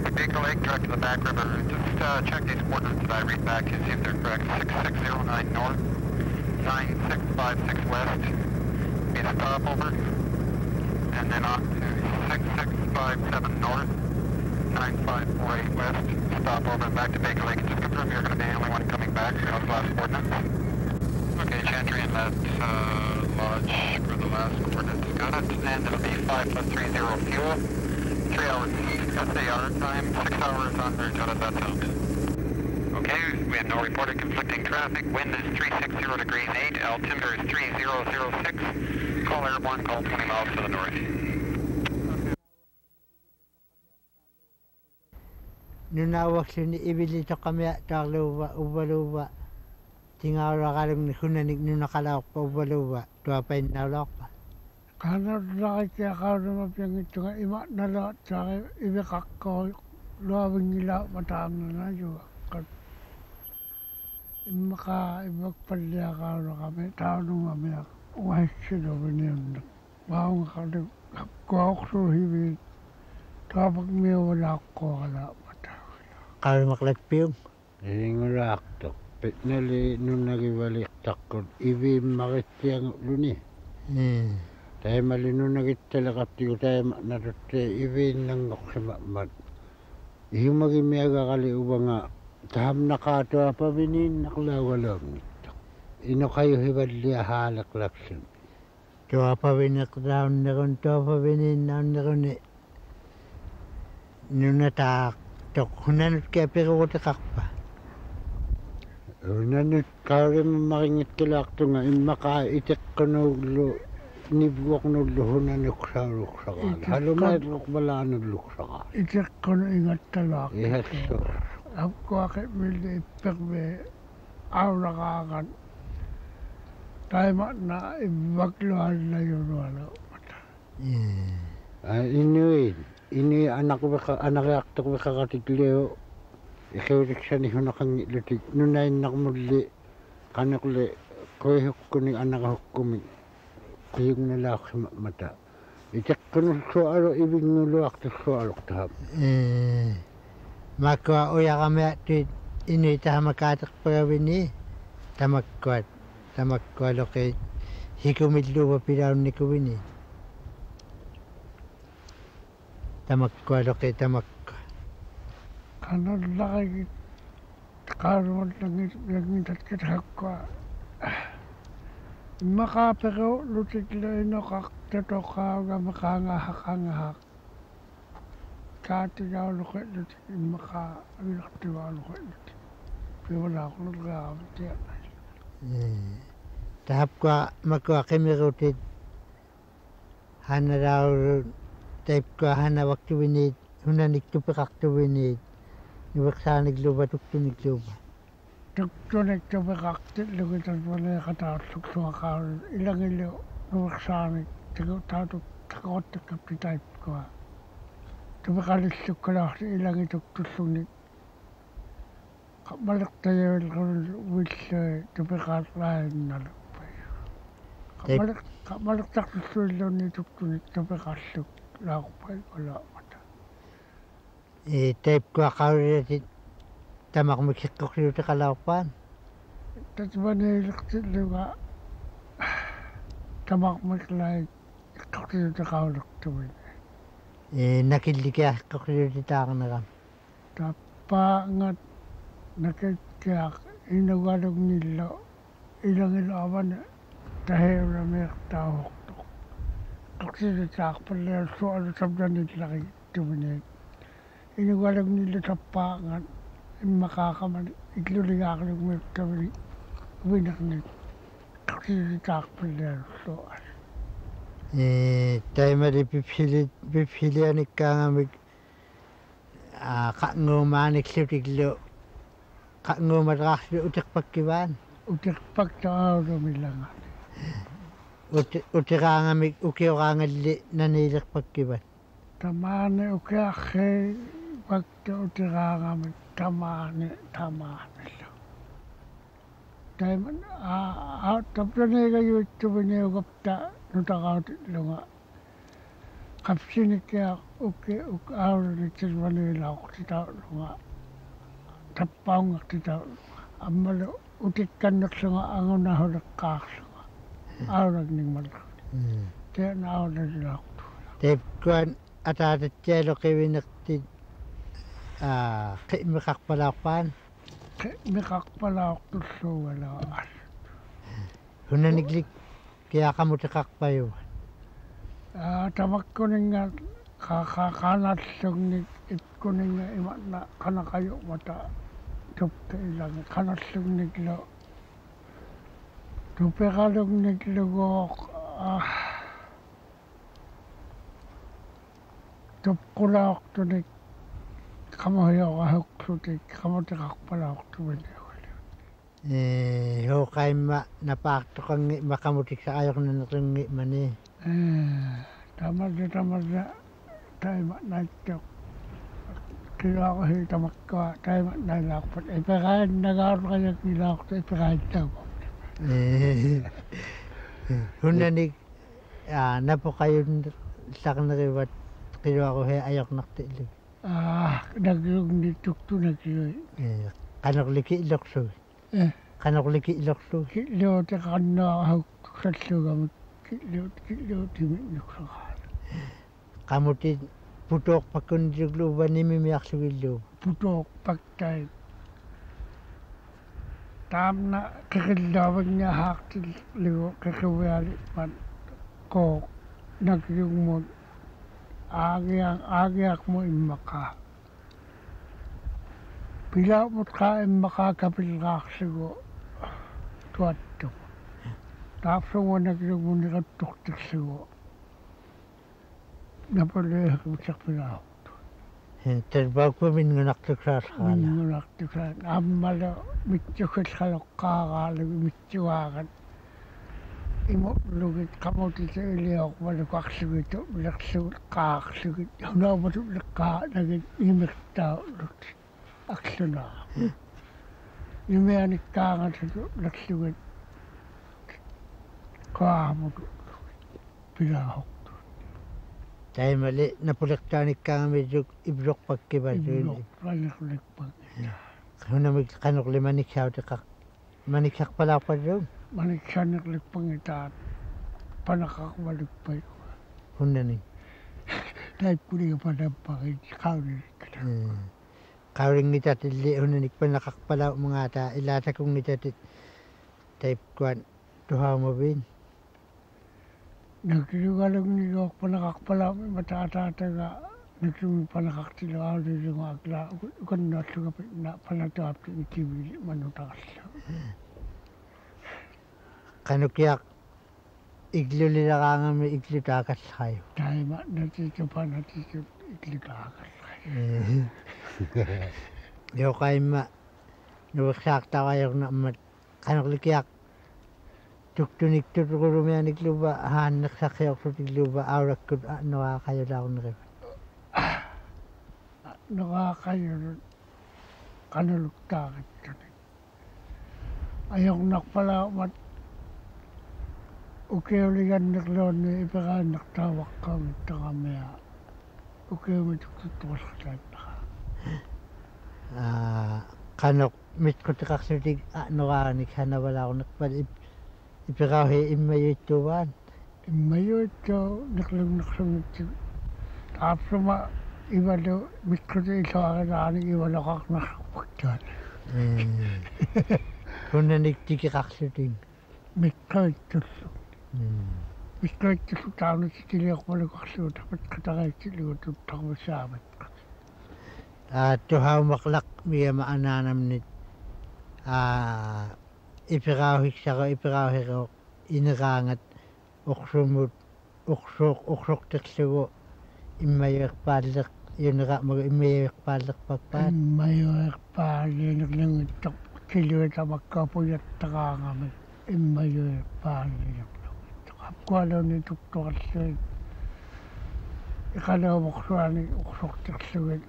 to Baker Lake, direct to the back river. Just check these coordinates that I read back to see if they're correct. 6609 north, 9656 west. Be a stopover. And then on to 6657 north, 9548 west. Stopover and back to Baker Lake. Just confirm you're going to be the only one coming back for those last coordinates. Okay, Chantry in that lodge for the last coordinates. Got it. And it'll be 5+30 fuel. 3 hours SAR time, 6 hours on route. How does that sound? Okay, we have no reported conflicting traffic. Wind is 360 degrees 8. Altimeter is 3006. Call airborne, call 20 miles to the north. Nunawak sini ibili to kami tarluwa ubaluwa. Tingawala kalong ni kunanik nunakalawak pa ubaluwa. Tuwapay nalawak pa. Karena lagi kaya kau nama yang itu kan imak nala cari ibu kakau luar bingila matang nana juga kan maka ibu perlu kau kami tahu nama mereka wahai sudah benar bau kau kau suhi tahu mewah nak kau ada matang Kalau maklek piung Ingrak tu petnali nunagi balik takut ibu marit yang luni Tayo malino na kita lakapti ko tayo narote ibin ng oksimamat. Iyo magimiaga kali uba nga taham nakato apa binin naklawalam nito. Ino kayo hibadli halak laksin. to apa binak daun nakon to apa binin naon nakon ni nunatak tok hunanut kaya pero ko takpa. Nanit kare mamakingit kilak to nga imaka itik kanulo. Nibuak no luhuna nuksaruk sakal. Halo may lukbala no luksakal. Ijak kono ingat talak. Yes so. Ako akit mili ipekbe awla kakan. Tayo na ibagluhan na yun wala. Ini anak yakto ko kakatigleo. Ikiwrik siya ni hunakang ilutik. Nunay nakmuli kanakuli koy hukuni anak hukumi. Kayong nalak sa mata. Itak ko nung soalo ibig nuluak sa soalo tahap. Makwa uya kami at ini taha makatak pagawin tamakwa lo kay hikumidlo pa pilaw ni kuwini. Tamakwa lo kay tamakwa. Karena lagi karon lagi tatkit hakwa. Maka pero lutik lo ino kakteto ka makangahak. Kati ka lukat lutik maka ilaktiwa lukat lutik. Pero wala ko lukat Tahap kwa makwa kemirutit hana daw type kwa hana waktu winit hunanik tu pakaktu winit niwaksanig luba tuktu nigluba. Tuktunik to bekaktit lukitan wala kata suksuwa ka ilang ilo nuwaksanig tato takot kapti type ko. Tubakalis sukalak ilang ito tusunik. Balik tayo which tubakat lain na lupay. Balik tak tusulo ni tuktunik tubakasluk lakupay wala mata. Type kwa kaulitit tamak magsikok dito kalaupan. Tatwa nilaksit luka tamak maglay kaksit dito kaulak tuwin. Nakilikas kok dito takang nakam. Tapangat nakikyak inawalag nila ilang ilawan dahil na may tawag to. Kaksit dito akpala soal sabda nila kayo tuwin. Inawalag nila tapangat makakaman ikluling akong may kawin winaknik kasi takpil soal. Tayo mali pipili anik ka nga mag kakngumanik sitiglo kakngumaraklo utak pagkiwan. Utak pagtaaw rumilangan. Utak nga mag ukiyo ka nga nanilak pagkiwan. Tamane ukiyake pagta utak nga mag tamane lo. Tayo tapos na YouTube niya gupta nutakautit lo nga. Kapsinik kaya uke aurani tilvaniilauqtitaulunga tappaungaqtitaulunga ammalo utikkannerlunga angunahuleqqaarlunga auragningmallu teana auralilaaqtu Teipkuan ataatattialo qivinertit qimmiqarpalaarpaan miqarpalaaqtulluugalaa hunaniklik kiaqamutiqarpaju tamakkuninga qaanallugnik ikkuninga imanna qanaqayumata tupta ilangi qanallugniklo tupeqalugnikluguoq tupqulaaqtunik qamuhioqahuqlutik qamutiqarpalaaqtumilugali hoqaimma napaartoqangi maqamutiksaajornanerlungi mani tamarra taima naittoq kilaaqhi tamakkua taima nailaaqpat ipeqaannagaarqajak ilaaqtu ipeqaattaapo hunanik napoqajun sarnerivat qiluaruhe ajornartillu nagiugni tuktunakigui qanorliki ilorsugi qanorliki ilorsugi killuutiqannaahuksallugamik killuutiminnuksaqaa qamutit putoorpakkunniluva nimimiarlugillu putoorpaktai taamna qiqillaavignahaaqtillugu qiqiviali man qooq nagiugmut aagiaqmu immaqaa pilaamut qaa immaqaa kapilqaarlugu tuattuq taapsunga nagiugmuniqattortirlugu napoleeqimsarpilaaqqu talbaakkumingunartuksaarsaana mingunartuksaan ammalo mitsukhillaloqqaaraalugu mitsuaarat imulugit qamutita iliormaluqarlugitu ulerlugut qaarlugit hunaamatu leqqaanagit imirtaullut aqlunaa nimeanikkaangatatu lerlugit qaamutu pilaahoqtu taimali napuleqtaanikkaangamilluk ibsorpakkivatuuni hunamik qanorlimaniksautiqaq maniksarpalaarpalluum maniksanerlikpangitaan panaqaqmalikpayu hunnani taippuliga panamparit qaulilikkata qaulinngitatilli hunanik panaqarpalau mangaataa ilaatakunngitatit taipkuan tuhaumavin nakilugalugnigoq panaqarpalaumi mataataataga niklumi panaqartilu aulilunga akla ukannaallugapitna panatuapti ikivili manutaqallu qanukiaq iglulilaqaangami iglutaaqallaqaju taima natitupanatitu iklutaaqallaqaju yoqaimma nuiqsaaqtaqajornammat qanorlikiaq tuktuniktutuqulumianikluva haanneqsaqiorsutikluva aulakkut noaqajulaarneriva noqaaqajurut qanuluktaaqittunik ajornarpalaumat ukiuligannerluunni ipeqaannertaawaqqaamittaqamia ukiumituktutuqallaqtaannaqa qanoq mitqutiqarlutik noqaanik hanavalaarnerpal ipeqauhi immayuittuuvaan immayuittu nerlugnerlungittu taapsuma ivalu mitquti iluarilaani ivaloqarnerpaktuat hunnanik tikiqarluting mitqaittullu mitqaittullu taunatitiliormaluqarlugu tapatqataraitsillugu tuttarmusaamat tuhaumaqlaq miama anaanamnit ipeqauhiksaro ipeqauhero ineraangat uqsumut uqsorterlugu immayuerpaalleq yuneraamagu immayuerpaallerpakpaat immayuerpaallinerlungittoq kiluitamakkaapuyаттaqaangami immayuerpaallinerlungittoq apkualuni tuktuqalluit iqaluumoqsuani uqsorterlugit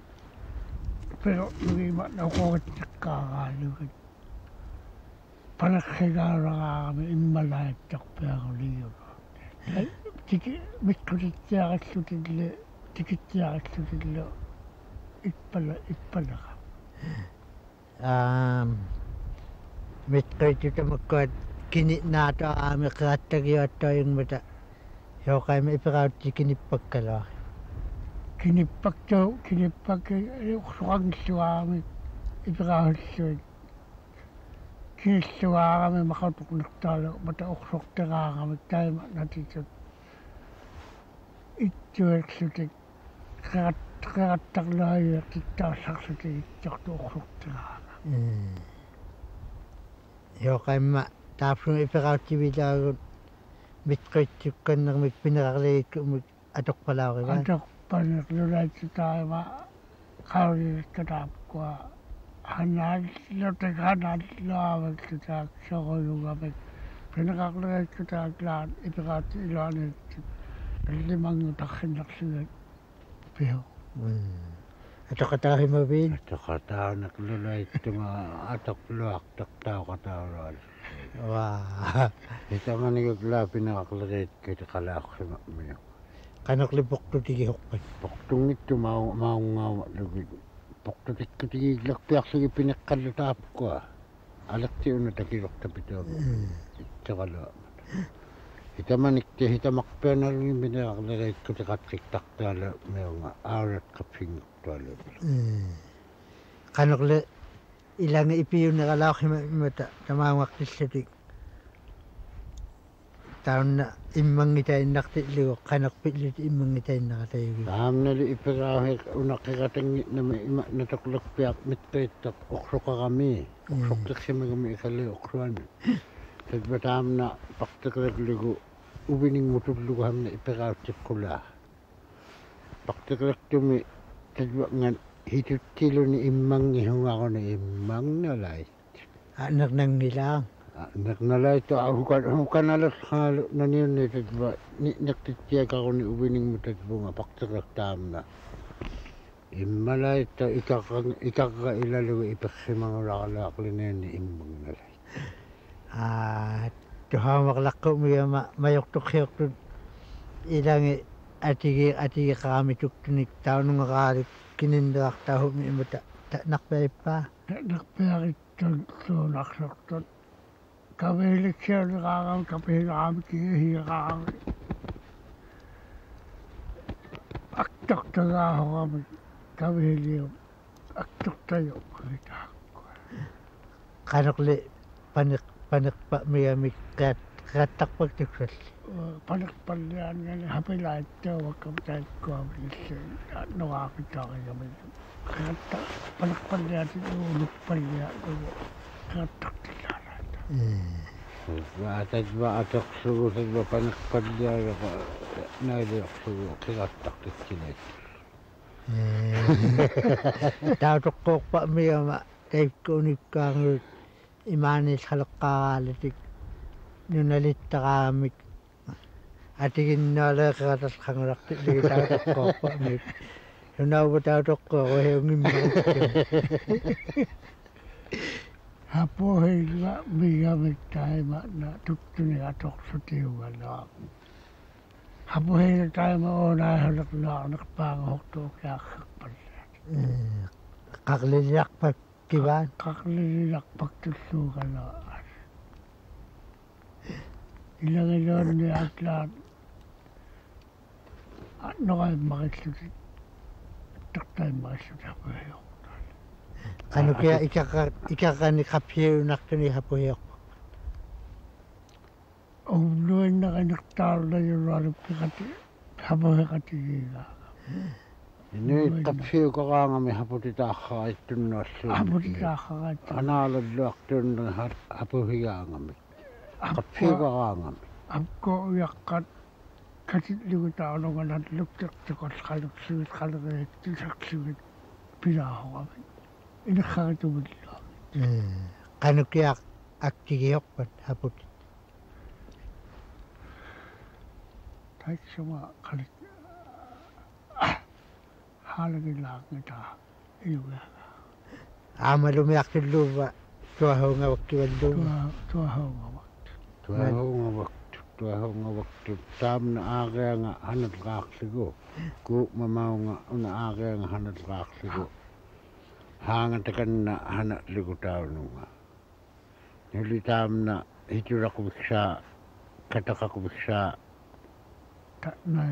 pero nugiimanna uqorittiqqaaraalugit panaqqigaalagaarami immalaittoq piaruliugu tiki mitqutitsiaqallutille tikittiaqitsutillu ippalaqa mitqaitutamakkuat kini naatoaamiqaattagiuattoyungmata hioqaima iperautsi kinippakkaloa kinippakki uqsuqangilluaramik iperaahulluit kinissuaarami maqatuqnertaalu mata uqsorteraarami taima natitut ittuersutik qerattarlaayuaq tittaassarsutik ittortu uqsorteraarami hioqaima taapsun iperautsivilaagut mitqaitsukkannermik pinerarligikkumik atoqpalauriva atoqpanerlulaitsutaima qaulilikkataapkua hanaallutaak soruyugamik pinerarligikutaaklaan iperaatsi iluaniitsut allimangutarrinersugat pihu atoqataarimaviin atoqataanaqlulaittunga atoqluartartauqataulual waa itamanigakulaapinaqaleriitkati qalaaqqimaqmiu qanerliportutigihoqqat portungittu maungauma lugit portutikkutigiillerpiarlugi pineqqallutaapkua alerti una takilortapituama itteqaluamat itamanikti hitamarpianalgi pineqaleriitkuti qatriktartaala miunga aaulaqqapsingortualu qanerli ilanga ipiuneralaarrima imata tamaungartillutik taunna immangitainnartillugu qanerpillut immangitainnaratajugi taamnali iperaahi unaqqiratanginnami ima natoqlerpiaq mitqiittaq orsoqarami orsortiqsimagami ikalli orsuani tatva taamna partiqerlugu uviningmutullugu hamna iperaautiqqulaa partiqertumi tatva ngan hituttiluni immangihungaruni immangnalait nernangilaa nernalaito hukanalerhaalu naniunni tatva niqtittiakaruni uviningmutatvuunga partiqertaamna immalaita ikarra ilalugu ipersimangulaqalaaqlinianni immangnalait tuhaamarlaqqumigama majortuqsiortut ilangi atigiqaamituktunik taunungaraalik kininderartaahumi imata narpaippaa narpiarittuunaqsortut kaviiliksiuliqaarami kapihilaami kihihiqaarami aktortagaahorami kavihilium aktortayu qavitaaqua qanerli paneqpamigami qaattarpaktuksalli paneqpalliaangani hapilaittuavakkapitaikkuamillissu noaaqitaaqigami paneqpalliatit uulukpallialugu qaattartillaalaata tatva atoqsugu tatva paneqpallialuqa nailiorsugu qirattartikkinait taatoqqoorpamigama taikkuunikkaangut imaaniillaleqqaaraalatik nunalittaraamik atiginnaaleqeratalqangulartillugi taatoqqoorpamik sunauva taatoqqooruhiungimmiquttu hapuhilla migamik taima na tuttuni atoqsutiugalaa hapuhilla taima oonaahuleqlaarneqpaangahortuukiaaqsaqpalliat qaqliliarpakkivaan qaqlililarpaktulluugalaa ilagiluunni atlaat noqaimmarillutit tartaimmarillut hapuhiortaal qanukia ikarrani qappiunartuni hapuhiorpa ulluinnaqanertaarulayullualuppiqati hapuhiqatigiigaa Nyt tapsiukoraangami haputitaarraittunnualluun haputitaarraittu anaalalluartuunna hapuhigaangami tapsiukoraangami apko uyaqqat katillugutaanungalat luktertiqorqaluqsugit qaleriittisaqsugit pilaahoqami inerraritumillaa qanukia aktigiorpat haput taitsuma qalit haalagillaaqngitaa ilugaanga aamalumiartilluuva tuahungavakkivalluuva tuahongavak tuahungavaktu tuahonga waktu tamna areanga hanat raksigo ku mamaunga una areanga hanat raksigo hanga tekanna hanat ligutaununga nili tamna hiturakuviksa katakakuviksa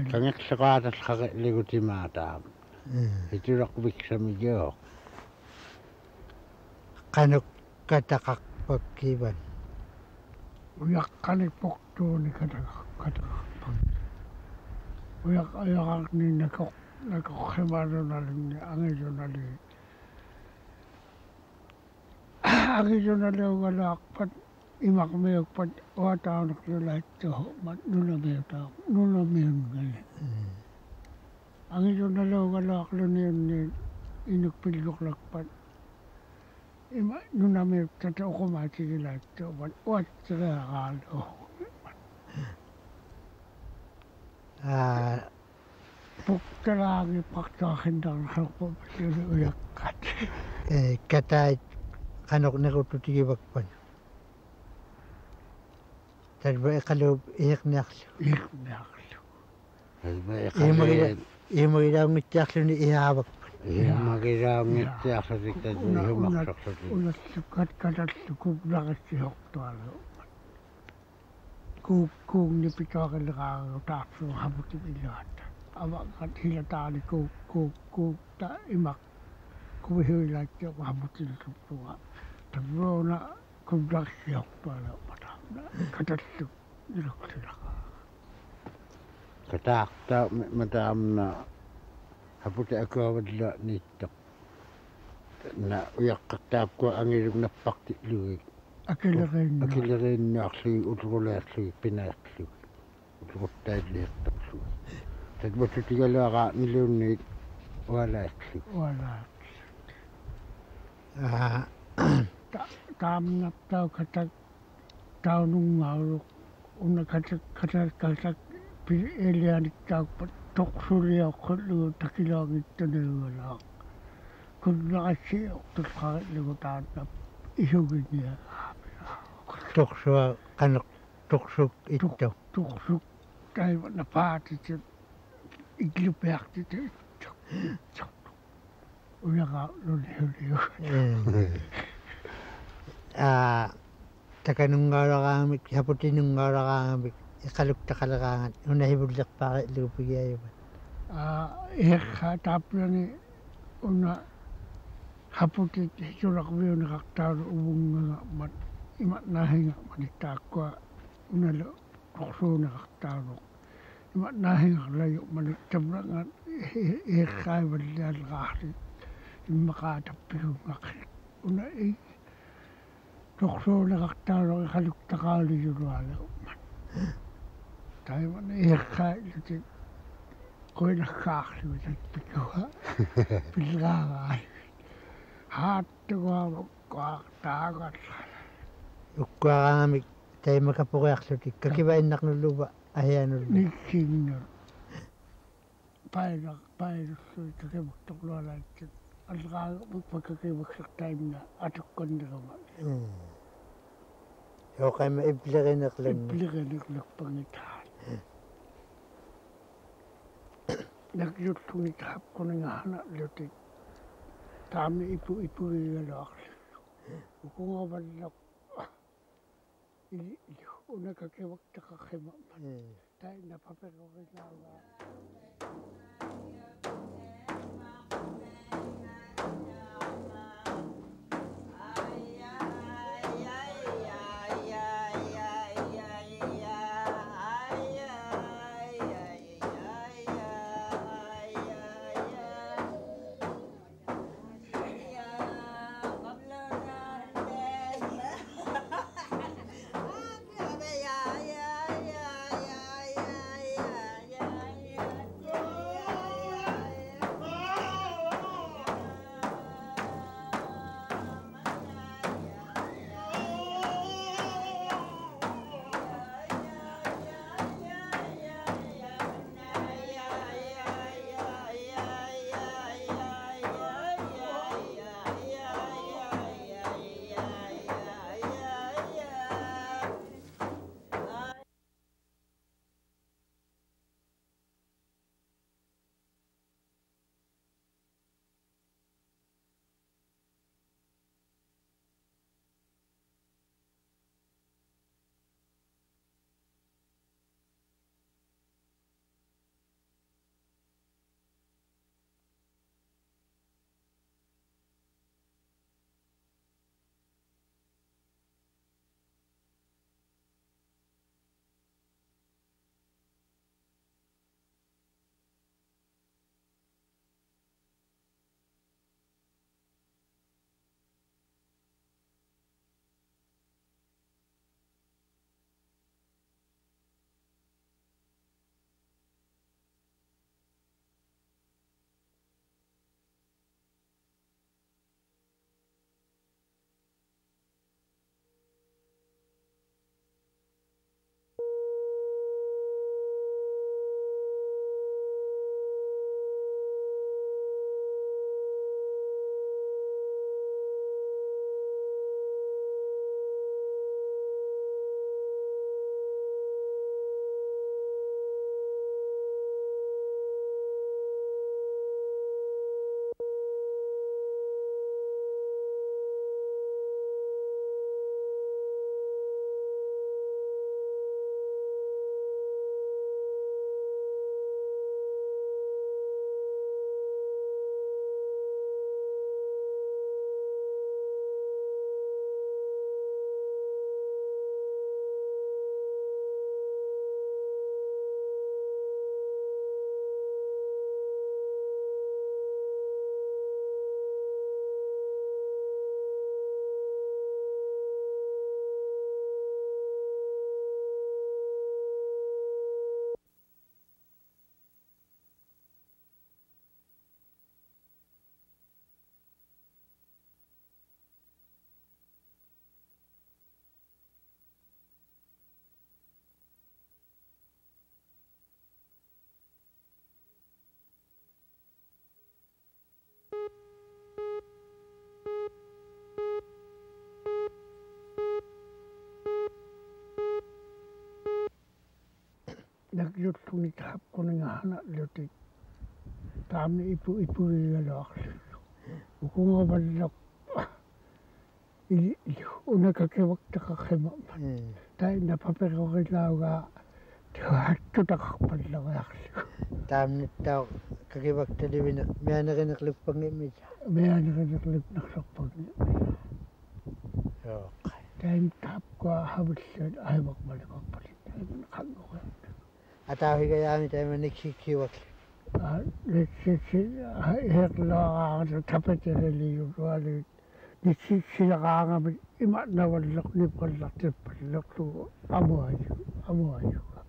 kangek sakatas kake ligutimatam hiturakuviksa mijo kanuk katakak pagkiban uyak kali pokto ni katakak uyak ayak ni nakokemaro naling angiyo nali ugalak pat imak meyok pat wataw naklulait toho mat nula meyon gali angiyo nali ugalak luniyon ni inuk pilok lakpat ima nuna meyok tata ukumati gilait toho mat wat sira kalo Puktalagi paktakindan halpo pili uyak kat. Katait kanok nakututugibakpan. Tadba ikalub ihiknaklu. Ihmagiraw ngitiaklu ni ihabakpan. Ihmagiraw ngitiaklu ni ihabakpan. Unat sukat katat sukub lakas sihoktualo. Kung ni pitakan nakakang tapso habuti ilat. Awak kat hilatani kung ta imak kumihilat yung habuti nituwa. Tagro na kung laksiyok pala matam na katasuk nilaksilak. Katakta matam na habuti ako wadla nitak. Na uyak katap ko ang ilong napakti luwik. Akilarin na aksli utrulaksli pinaksli utrutay liaksli tagbat tigala ka nilunit wala aksli tamnap taw katak taw nung maulok una katak elianik taw toksuliya kullu takilangit tanilwalak kung nakasiyok tukakit ligotanap isugin niya Tuksua kanok tuksuk ito. Tuksuk tayo na pati siya iglupeak dito. Uya ka luli-huli. Takanunggara kami, haputinunggara kami, ikaluk takalakangan, unahibulak pa lupigay ba? Tapyo ni una haputit surak mo yung nakaktaon ubong nga mat imat nahinga manitakwa unalo tukso nakaktaon imat nahinga layo manitabrangan ikay walian kahit makatapiyong ngakit una tukso nakaktaon ikaluk takali yung wala man tayo man ikay latin ko'y nakakli walang pikawa pilangay hati ko tagat Ukwa kami tayo makapukaklutik. Kakibain naknuluba. Ayan ulit. Nikinor. Pairak suy kakibagtuklo lang. At magpagkakibagsak time na atok ko na naman. So kayo maiblikin naklang. Iblikin naklang pangitaan. Nagyut sumikap ko na nga hanak lutik. Kami ipu-ipu ilalak. Kung nga balak una kakewak takakema man tayo napapero kinawa nakyuttuni tahapkuningahana lutik taamni ipu igaloaqlu ukungavalloq unakakevaqtaqaqima taina paperorilaugaa tuhattutaqarpalleriarlu taamnittao kakivaktalivina mianerinerluppangimmita mianerinerlupnarsorpagni joo taim tapkua havulluat aivaqmaliqarpalit taimana qanngora atauhigayaami taima niksiksiuaklu herlaaraaratu tapatereliurualuit niksiksiaqaangami imatnavalleq nipqallartippalleqlugu amuayuga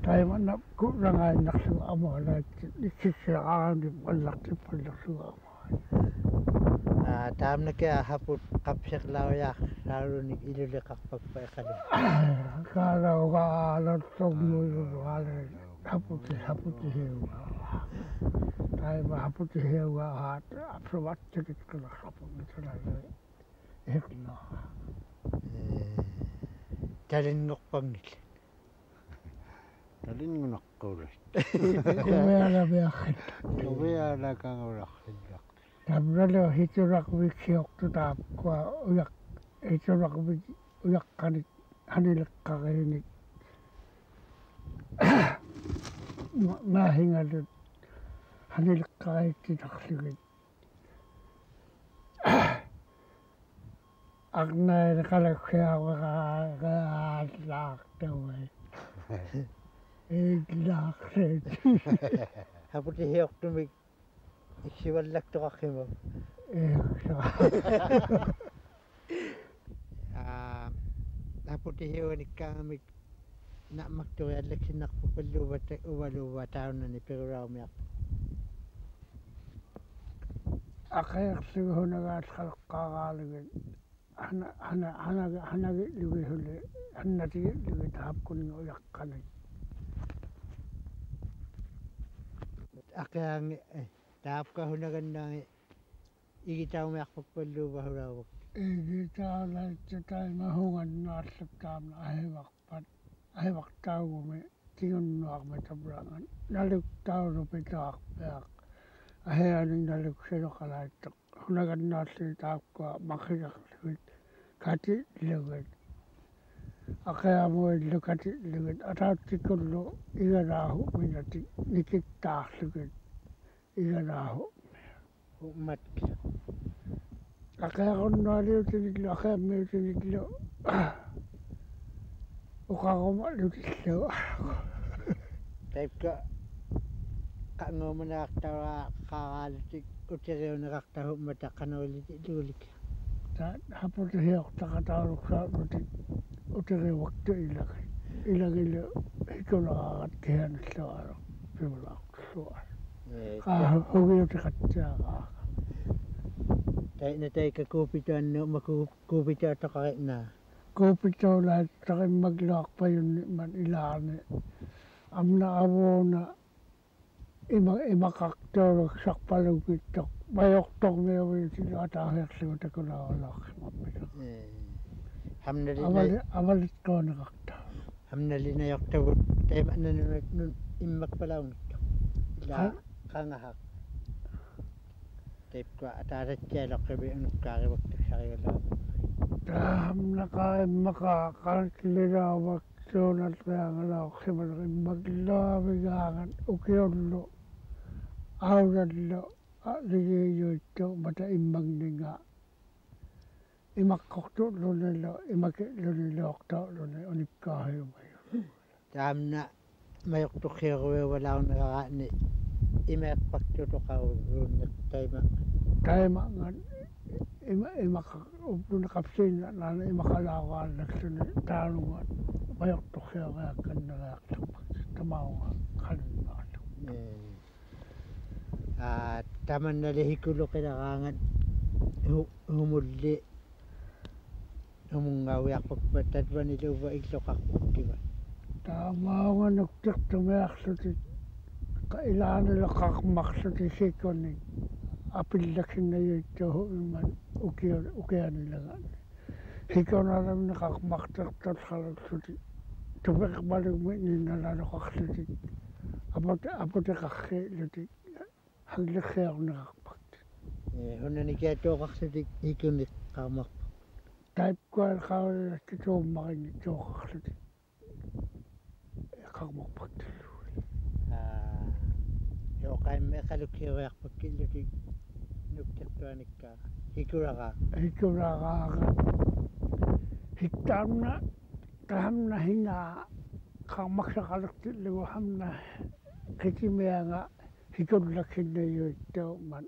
taimana kurangainarlugu amualaat niksiksiaqaangami nipqallartippallerlugu amuayu taamnakia haput qapsiqlauyaaqsaarunik iluliqarpakpa iqalu kaalaugaaalortormuiruruaale haputi hiuga taima haputi hiuga haat apsuvattikit qilarrapungitulalle hirnaa talinngorpangil talingunaqqulast kuvealaviarrit kuvialakangullarrillaq tamralo hituraqviksiortu taapkua ujaq hituraqvik ujaqqanik hanileqqariinik maahingalut hanileqqariittitaqlugit aqnaile qalakkiaaqaalaaqtavai eellaaqseet haputi hiortumik iksivallaktoqarrima haputi hiuanikkaangamik na'maktoriallaksinarpu palluuvata uvaluuvaa taunani peruraumiarpu aqeerlugu hunagaasqaleqqaaraalugit hanagilugihuli hannatigillugi taapkunniga ujaqqanik aqiaangi taapka hunagannaangi igitaumiarpak palluuva hulaavak igitaalaittu taima hungannaalluk taamna ahivaqtaugumi tigunnuarmi tapurangan naluktaurupitarpeaq ahianing nalukseloqalaittoq hunagannaallu taapkua maqigarlugit katilugit aqiamuillu katilugit ataattikullu igalaahu minati nikittaarlugit igalaahu ummatkila aqeaqunnaaliutiniklu aqeammiutiniklu uqarumalukillu taipka qanguumanaaqtaraa qaaraalutik uteriunerartahummata qanuuliti luulik taat haputi hiortaqatauluksaarlutik uteriuaktu ilagillu hikulaarat kihanalluaru pimulaaqtussuar hugiutiqattiaqaa taina taika kuupituannu kuupituatoqari'naa kuupituulaat taqimmakluarpajunni man ilaarni amna avuuna imaqartuuluksarpalugittoq majortormiuviitilu ataahiarlugu takulaarullaarrimappita avalittuuneqartaa hamnalinajortavut taima'nanunak nun immakpalaunitto ila qangahaq taipka ataasatsialoqqimi unukkaarivaktaksarigalaamu taamnaqaa immaqa qanaklilaavak suunalriangalaorrimal immakilaavigaagan ukiullu aunallu ligiyuittu mata immagninga imaqqortu'lunillu imakiluniluorta'luni unikkaahiumayu taamna majortukhiaruiuvalauneraani imeerpaktutoqaruunneq taimangan imaqqapsiinna naana imaqalaaraallalluni taanunga majortukhiariakkanneriarluppak tamaunga qannaallu tamannali hikuluqilaraangat humulli humungauiarpakpa tatvaniluuva illoqarpukkiva taamaunga nuktirtumiarlutik ilaanileqarmarluti sikkunnik apillaksinnajuittuhu imman ukianilagaan hikunaramineqarmartertalqalulluti tupeqmalugmi ninnalaluqarlutik apoteqarrilutik halliqqiarnerarpak Hunnani kiatoqarlutik ikunik qaamar taipkual qaulatti tuummaringi tuoqarlutik qarmarpak Joqaimme qalukkiuiarpakkilutik nukkertuanikkaa hikularaa hittaamna tahamna hinaa qarmaksaqalertillugu hamna qitimianga hikullaksinnajuittuuman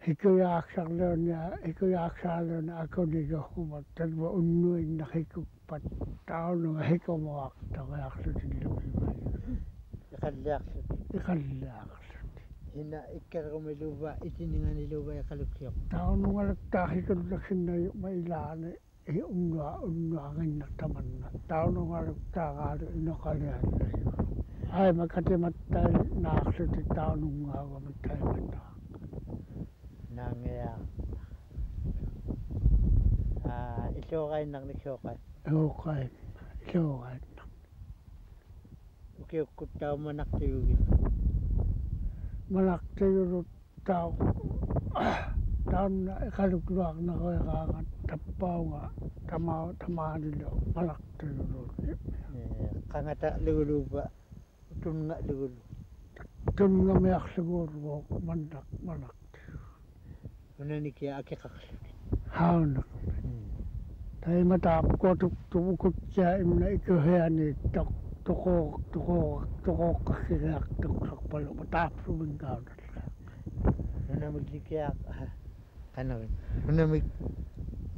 hikujaaqsarluuna akunigohkumat talva unnuinnarikuppat taununga hikumoaqtariarlutillugiva iqalliaqsut hina ikkarrumiluva itininganiluva iqalukkior taunungalaktaa hikullaksinnayu mailaani unnuanginnartamanna taunungaluktaaqaalu inoqaliallayu aimaqatimattai naarluti taunungaavamattaimataa nangea isoqainnarnik soqai isoqainna ukiukkuttaumanartigugi manaqtigulut taunna iqalukluarneruiqaangat tappaunga tamaanilo manaqtigulut qangata luguluva tunga lugulu tunnngamiarluguullugu manaq hunanikia akiqarlu haunaq taimataapkuatuktumukutsia imna ikuhiani toqooqqassigaartuqqarpalu mataapsuminkaunalla hunamiklikia qanarin hunamik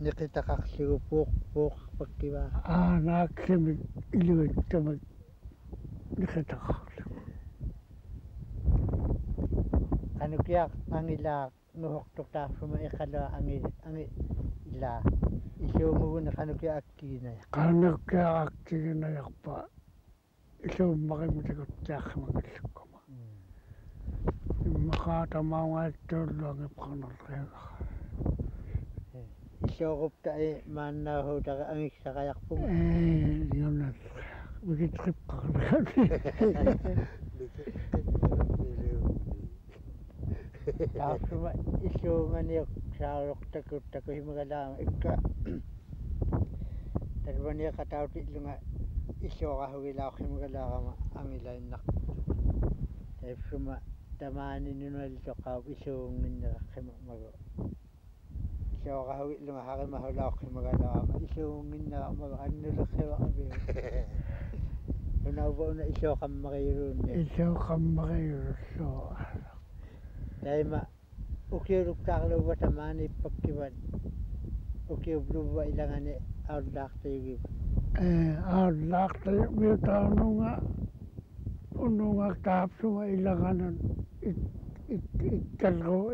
niqitaqarlugu puuqparkiva naaksimik iluittamik niqitaqarlugu qanukia angilaa nuhortortaarsuma iqalaa angi ilaa isuumuguna qanukia akkiinaya qanukiaqaktiginayarpa isuummarimutakutsiarrimangallukuma immaqaatamaungaattuulluangipqarnerriaga isuuqupta maannaahuutara angiссaqajarpunga yunnas wikitriqqarnerami taassuma isuunganiuq saaruqtakuttaku himagalaama ikka talvaniaqatautillunga isuoqahugilaaq himagalaarama angilainnartu taipsuma tamaaninnualitoqaap isuunginneraqqimagu isuoqahugillunga harimahulaaq himagalaarama isuunginneramagu annulerriwaqabiu unauvuna isuoqammariuluunni isuoqammariullussoo taima ukiuluktaarluva tamaanippakkivat ukiubluva ilangani aullaartayugiva aullaartayu miutaununga unnunga taapsuma ilanganan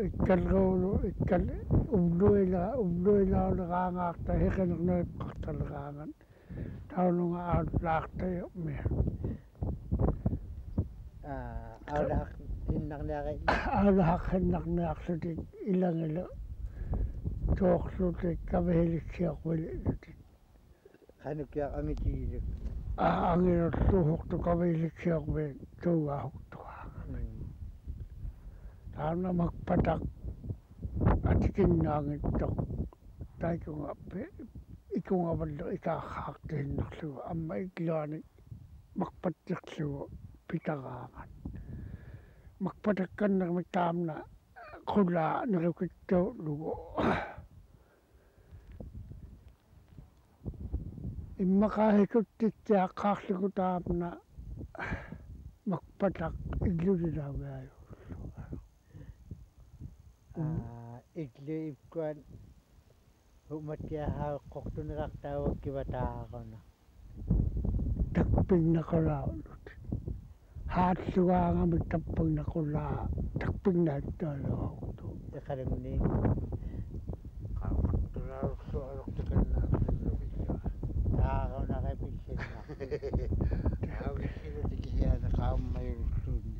ikkalruulu ubluilauleqaangaarta hiqinernuipqartaleqaangan taununga aullaartayu mia aulahaqqinnarniaqsutik ilangilu tuoqsutik kavihiliksiorvililutik qanukia angitiiluk angilulluuhortu kavihiliksiorvil tuugaahuktuaanga taana makpatak atikinnaangittoq taikungappi ikungavallu ikaarraartihinnarlugu amma ikluanik makpattiqlugu pitaraangan makpatakkannermik taamna qullaa nerukittuullugu immaqaahikuttitsiaqqaarlugu taamna makpatak illulilaugaaju iklu ipkuan humattiahaaqortunerartaavakkivataaaquna takpinnaqulaullut haatsugaangamik tappinnaqulaa takpinnaattualuaqtu iqalungni qaamaqtulaaruqsualuqtikannaartillugiga taaqunaqapillinna taawikkilutikisiana qaammayulluunni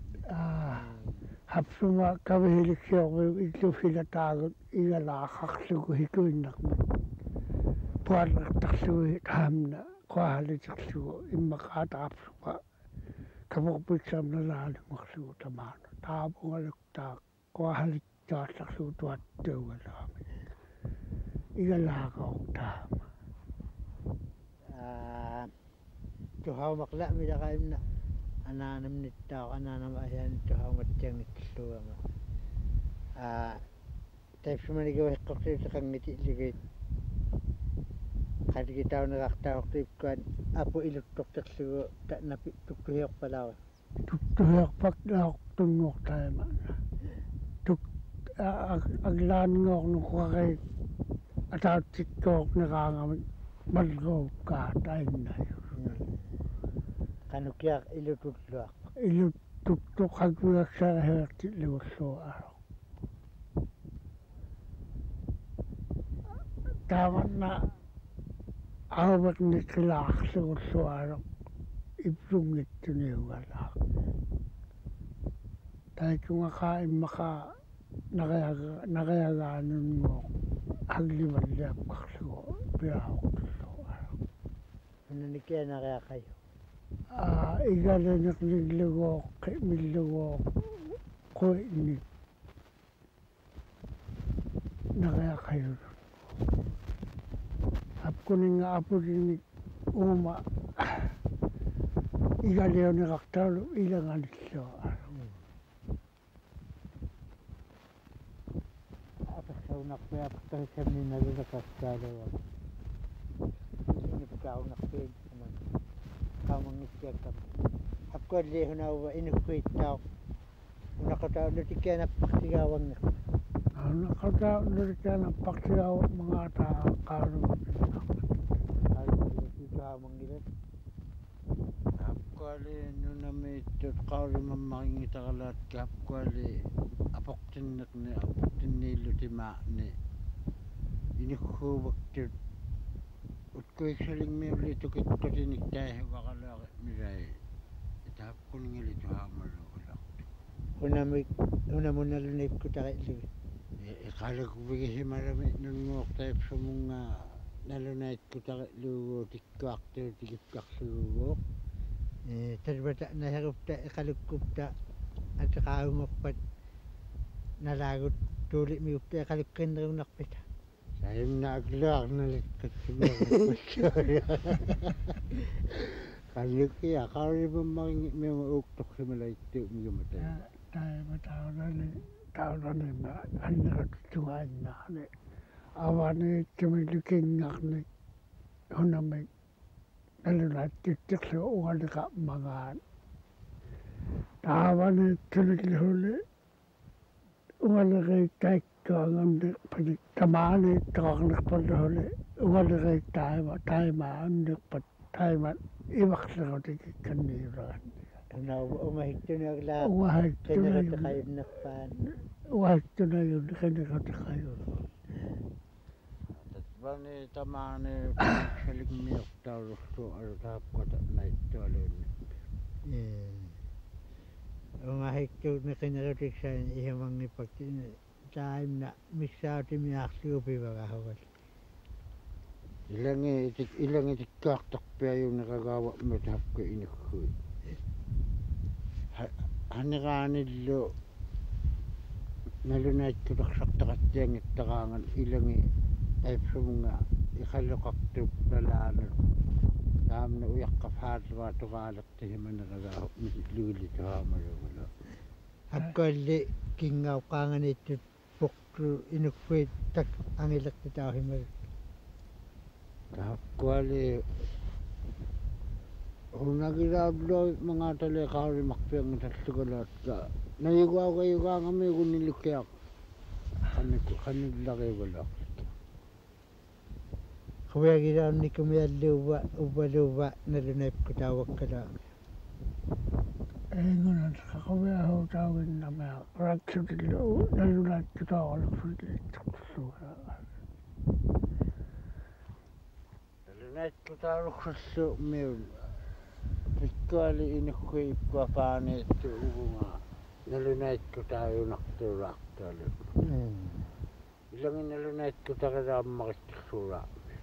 hapsuma kavihiliksiorviu illufilataagut igalaaqarlugu hikuinnarmik pualertarlugu taamna kuahalitiksugu immakataapsuqa kaporpitsaamnalaalinguarsugu tamaana taapungaluktaa kuahalittaallaksugu tuattaualaami igalaaqaortaama tuhaumakla midaqaimna anaanamnittao anaanama ahianittuhaumattiangittilluama taipsumanigiuhiqqortiutiqangiti illigit qaligitaunerartaortiipkuan apu iluttorterlugu ta'napi tuktuhiorpalaava tuktuhiorpaklaortunnuortaimana aglaanngornuqarei ataatsikkoorneraangami malruukkaat ainnayu qanukiaq ilutulluarpa iluttuktuqaguaksaahertilluulluaro taamanna aavaqniqilaarlugulluaro ippungittuniugalaa taikungaqa immaqaa naqayagaanunngoo aglivalliapparlugu piaortulluaro unanikianariaqayu igalenaqlillugooqqi millugoo qoinni naqayaqayulu apkuninga apulinni uuma igaleoniqartaulu ilangalilluaro apassaunarpiapaqtarissamninalunaqaskaaluwa inipkaunarpiin qaumangittiakkam apkualliihunauva inukkuittao unaqataulutikianappartigaavangaq unaqataulutikianappartigaawa mangaataa qaalutuhaumangilat apkuali nunamiittut qaulimammaringitaqalaatki apkuali aportinneqni aportinniillutimaa'ni inukkuuvaktut utkuiksalingmiulli tukitqutinik taihuvaqalaaqi mirai itaapkuningalituhaamalluulartu unamunalunipkutaqillugi iqalakuvigisimalami nunnuortaipsumunga nalunaitqutaqilluugu tikkuartuutikipkarluguuq talvata naherupta iqalukkupta atiqaungorpat nalaagut tuulimiupta iqalukkinnerunarpita saimna aglaarnalikkatsimeerpassualia qallukia qaulimammaringi miuma uuktorsimalaittu migumata taunani ma annerattuainnaani avaniittumillukingarni hunami nalunaattikkerlu ualiqa mangaan taavaniittumillihuli ualiqiittaikkuangamni panik tamaaniittaqarnerpalluhuli ualiqiittaima taimaannerpat taiman ivaqlerutikikkanniyulaganni unahittunuaglaa qinnerataqayunnerpaan uahittunayulli qinnerataqayulu tatpani tamaani saligmiortaulurtu alutaapqata naittualuunni ungahittuutni qinnerutiksaan ihumangipaktin taimna miksautimiarluupivagahugal ilangitikkaartarpiajunneqagaava'mut hakku inukkui haneraanillu nalunaittulersartaqattiangittaqaangan ilangi taipsumunga iqalluqartup nalaanut taamna uyaqqafaatlugaa tuqaalertihimaneragaahu lugillituhaamalugula hakkualli kingauqaanganiittut puqtu inukkuit tak angilertitauhimag hakkuali hunagilaabloy mangatale qaulimarpiangitallugalaatka nayugaugayugaangami kunillukiaq qannillaqivalaaq quyagilaannikkumialluuva uvvaluuva nalunaipkutaavakkala eingunan qaquviahuutaaginnamia raksutillu nalunaaikkutaavaluksulliittorluga nalunaaikkutaaluksullu miul pikkuali inukkui ipkuapaaniittu ugunga nalunaaikkutaajunartuulaartualu ilangi nalunaaikkutaqilaammaqittersuulaarmi